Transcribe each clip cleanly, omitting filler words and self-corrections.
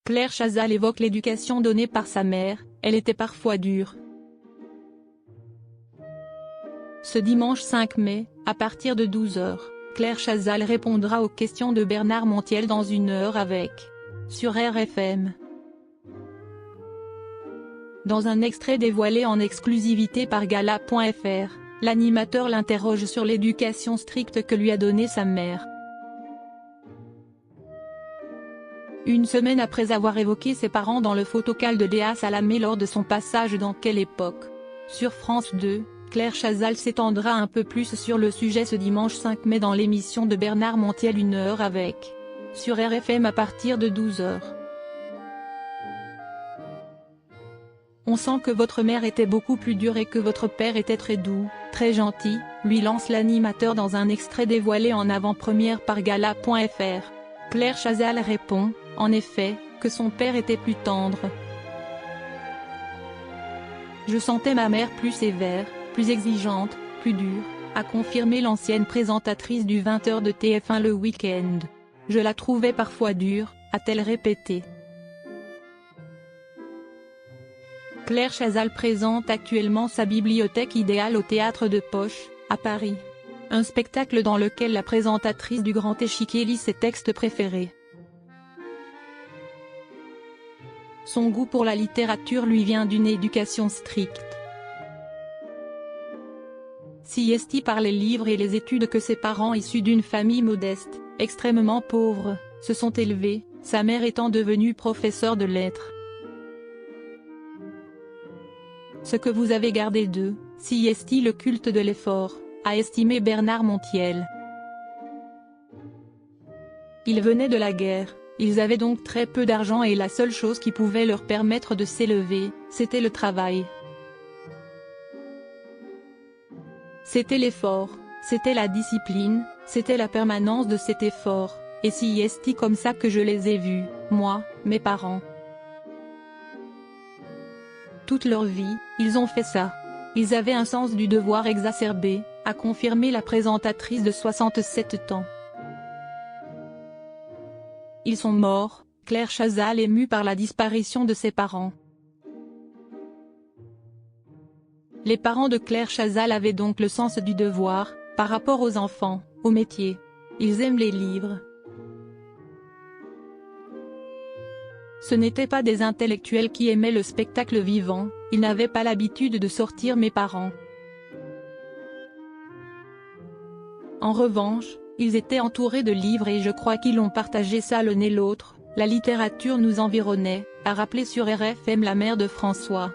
Claire Chazal évoque l'éducation donnée par sa mère, elle était parfois dure. Ce dimanche 5 mai, à partir de 12 h, Claire Chazal répondra aux questions de Bernard Montiel dans 1 heure avec sur RFM. Dans un extrait dévoilé en exclusivité par Gala.fr, l'animateur l'interroge sur l'éducation stricte que lui a donnée sa mère. Une semaine après avoir évoqué ses parents dans le photocal de Léa Salamé lors de son passage dans Quelle époque? Sur France 2, Claire Chazal s'étendra un peu plus sur le sujet ce dimanche 5 mai dans l'émission de Bernard Montiel 1 heure avec sur RFM à partir de 12 h. On sent que votre mère était beaucoup plus dure et que votre père était très doux, très gentil, lui lance l'animateur dans un extrait dévoilé en avant-première par Gala.fr. Claire Chazal répond, en effet, que son père était plus tendre. Je sentais ma mère plus sévère, plus exigeante, plus dure, a confirmé l'ancienne présentatrice du 20 h de TF1 le week-end. Je la trouvais parfois dure, a-t-elle répété. Claire Chazal présente actuellement sa bibliothèque idéale au Théâtre de Poche, à Paris. Un spectacle dans lequel la présentatrice du Grand Échiquier lit ses textes préférés. Son goût pour la littérature lui vient d'une éducation stricte. Si esti par les livres et les études que ses parents issus d'une famille modeste, extrêmement pauvre, se sont élevés, sa mère étant devenue professeure de lettres. Ce que vous avez gardé d'eux, si esti le culte de l'effort, a estimé Bernard Montiel. Ils venaient de la guerre, ils avaient donc très peu d'argent et la seule chose qui pouvait leur permettre de s'élever, c'était le travail. C'était l'effort, c'était la discipline, c'était la permanence de cet effort, et si esti comme ça que je les ai vus, moi, mes parents. Toute leur vie, ils ont fait ça. Ils avaient un sens du devoir exacerbé, a confirmé la présentatrice de 67 ans. Ils sont morts, Claire Chazal émue par la disparition de ses parents. Les parents de Claire Chazal avaient donc le sens du devoir, par rapport aux enfants, au métier. Ils aiment les livres. Ce n'étaient pas des intellectuels qui aimaient le spectacle vivant, ils n'avaient pas l'habitude de sortir mes parents. En revanche, ils étaient entourés de livres et je crois qu'ils ont partagé ça l'un et l'autre, la littérature nous environnait, a rappelé sur RFM la mère de François.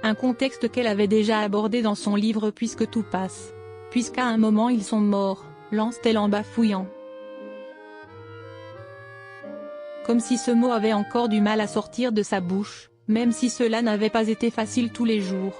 Un contexte qu'elle avait déjà abordé dans son livre Puisque tout passe. Puisqu'à un moment ils sont morts, lance-t-elle en bafouillant. Comme si ce mot avait encore du mal à sortir de sa bouche, même si cela n'avait pas été facile tous les jours.